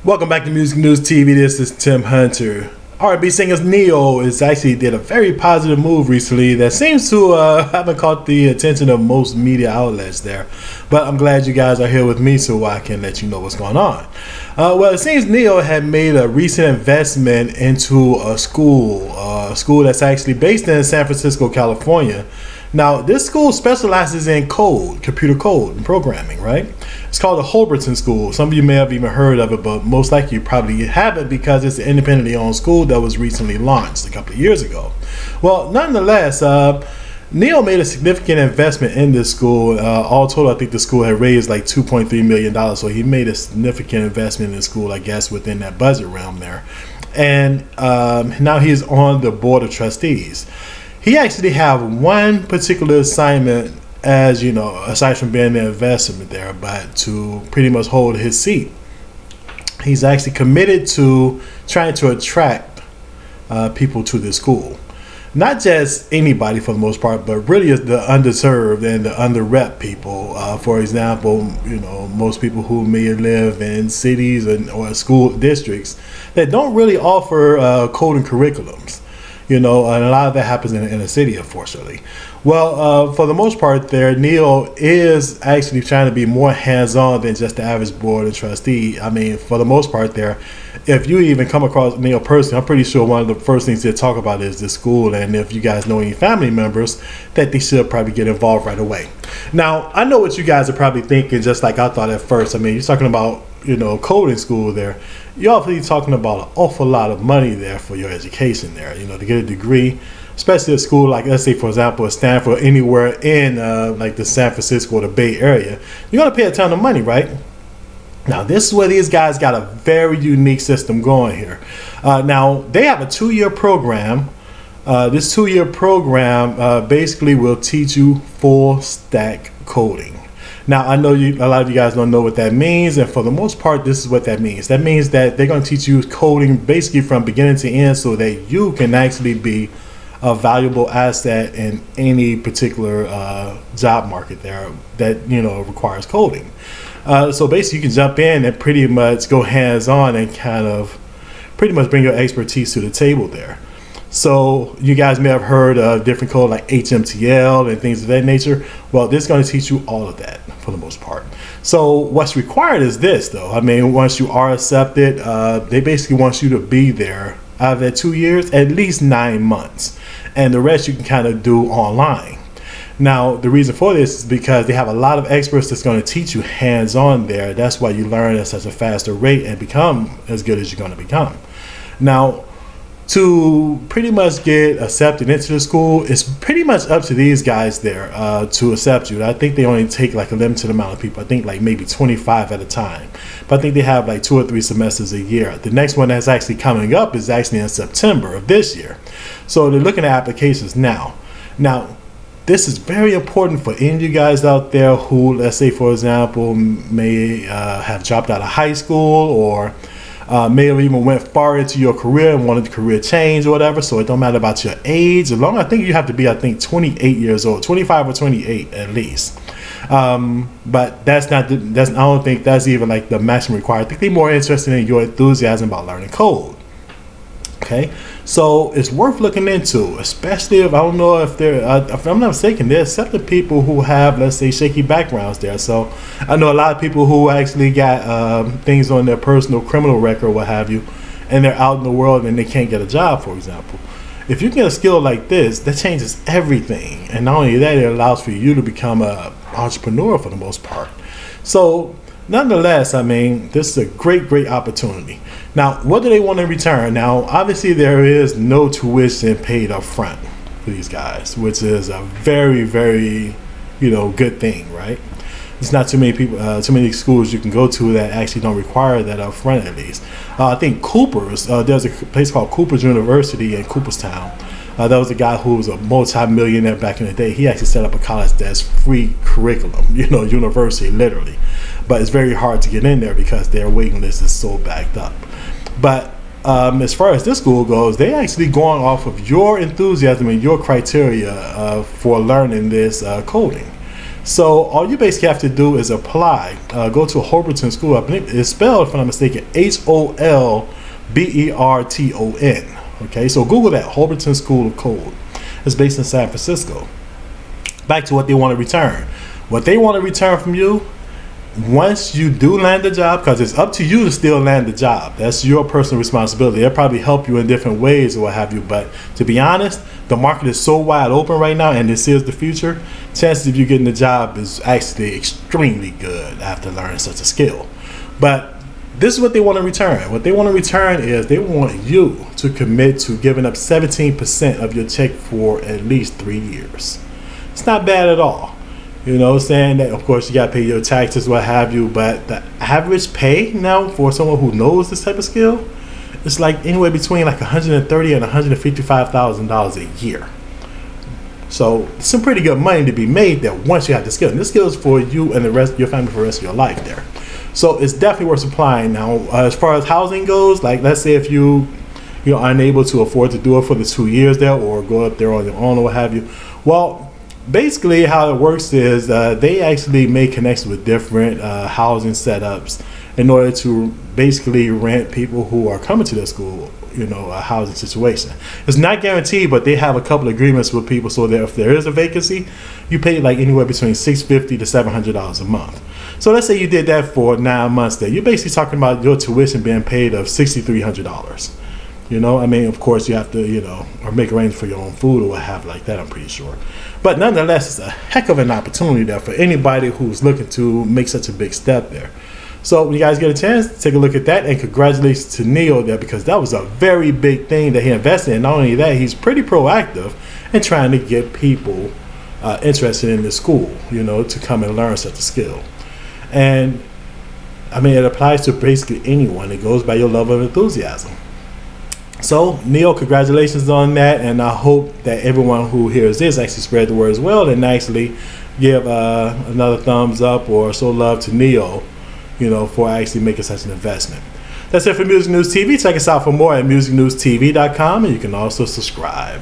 Welcome back to Music News TV. This is Tim Hunter. R&B singers Neyo did a very positive move recently that seems to haven't caught the attention of most media outlets there. But I'm glad you guys are here with me so I can let you know what's going on. Well, it seems Neyo had made a recent investment into a school that's actually based in San Francisco, California. Now, this school specializes in computer code and programming, right? It's called the Holberton School. Some of you may have even heard of it, but most likely you probably haven't because it's an independently owned school that was recently launched a couple of years ago. Well, nonetheless, Neyo made a significant investment in this school. All total, I think the school had raised like $2.3 million. So he made a significant investment in the school, I guess, within that budget realm there. And now he's on the board of trustees. He actually have one particular assignment, as you know, aside from being the investment there, but to pretty much hold his seat. He's actually committed to trying to attract people to this school. Not just anybody for the most part, but really the underserved and the underrepresented people. For example, you know, most people who may live in cities or school districts that don't really offer coding curriculums. You know, and a lot of that happens in a city, unfortunately. Well, for the most part there, Neyo is actually trying to be more hands-on than just the average board of trustee. I mean, for the most part there, if you even come across Neyo personally, I'm pretty sure one of the first things they'll talk about is the school, and if you guys know any family members, that they should probably get involved right away. Now, I know what you guys are probably thinking, just like I thought at first. I mean, you're talking about, you know, coding school there. You're obviously talking about an awful lot of money there for your education there, you know, to get a degree, especially a school like, let's say, for example, Stanford, anywhere in like the San Francisco or the Bay Area. You're going to pay a ton of money, right? Now, this is where these guys got a very unique system going here. Now, they have a 2-year program. This 2-year program basically will teach you full stack coding. Now, I know a lot of you guys don't know what that means, and for the most part, this is what that means. That means that they're going to teach you coding basically from beginning to end so that you can actually be a valuable asset in any particular job market there that, you know, requires coding. So basically, you can jump in and pretty much go hands-on and kind of pretty much bring your expertise to the table there. So you guys may have heard of different code like HMTL and things of that nature. Well, this is going to teach you all of that for the most part. So what's required is this, though. I mean, once you are accepted, they basically want you to be there out of that 2 years, at least 9 months. And the rest you can kind of do online. Now, the reason for this is because they have a lot of experts that's going to teach you hands-on there. That's why you learn at such a faster rate and become as good as you're going to become. Now, to pretty much get accepted into the school, it's pretty much up to these guys there to accept you. I think they only take like a limited amount of people. I think like maybe 25 at a time. But I think they have like 2 or 3 semesters a year. The next one that's actually coming up is actually in September of this year. So they're looking at applications now. Now, this is very important for any of you guys out there who, let's say, for example, may have dropped out of high school or may have even went far into your career and wanted a career change or whatever. So it don't matter about your age. As long as I think you have to be, 28 years old, 25 or 28 at least. But I don't think that's even like the maximum required. I think they're more interested in your enthusiasm about learning code. Okay, so it's worth looking into, especially if if I'm not mistaken, they're accepting people who have, let's say, shaky backgrounds there. So I know a lot of people who actually got things on their personal criminal record, what have you, and they're out in the world and they can't get a job, for example. If you get a skill like this, that changes everything. And not only that, it allows for you to become an entrepreneur for the most part. So nonetheless, I mean, this is a great opportunity. Now, what do they want in return? Now, obviously, there is no tuition paid up front for these guys, which is a very, very, good thing, right? There's not too many people, too many schools you can go to that actually don't require that up front, at least. I think Cooper's, there's a place called Cooper's University in Cooperstown. That was a guy who was a multi-millionaire back in the day. He actually set up a college that's free curriculum, university, literally. But it's very hard to get in there because their waiting list is so backed up. But as far as this school goes, they actually going off of your enthusiasm and your criteria for learning this coding. So all you basically have to do is apply. Go to Holberton School. I believe it's spelled, if I'm not mistaken, HOLBERTON. Okay, so Google that, Holberton School of Code. It's based in San Francisco. Back to what they want to return. What they want to return from you, once you do land the job, because it's up to you to still land the job. That's your personal responsibility. They'll probably help you in different ways or what have you. But to be honest, the market is so wide open right now, and this is the future. Chances of you getting the job is actually extremely good after learning such a skill. But this is what they want to return. What they want to return is they want you to commit to giving up 17% of your check for at least 3 years. It's not bad at all. You know, saying that, of course, you got to pay your taxes, what have you, but the average pay now for someone who knows this type of skill is like anywhere between like $130,000 and $155,000 a year. So it's some pretty good money to be made there once you have the skill. And this skill is for you and the rest of your family for the rest of your life there. So it's definitely worth applying. Now, as far as housing goes, like let's say if you're unable to afford to do it for the 2 years there, or go up there on your own or what have you, well, basically how it works is they actually make connections with different housing setups in order to basically rent people who are coming to their school, a housing situation. It's not guaranteed, but they have a couple of agreements with people so that if there is a vacancy, you pay like anywhere between $650 to $700 a month. So let's say you did that for 9 months there. You're basically talking about your tuition being paid of $6,300. Of course you have to, or make arrangements for your own food or what have like that, I'm pretty sure. But nonetheless, it's a heck of an opportunity there for anybody who's looking to make such a big step there. So when you guys get a chance, take a look at that, and congratulations to Neyo there, because that was a very big thing that he invested in. Not only that, he's pretty proactive in trying to get people interested in the school, to come and learn such a skill. And it applies to basically anyone. It goes by your level of enthusiasm. So, Neyo, congratulations on that, and I hope that everyone who hears this actually spread the word as well, and actually give another thumbs up or show love to Neyo, for actually making such an investment. That's it for Music News TV. Check us out for more at musicnewstv.com, and you can also subscribe.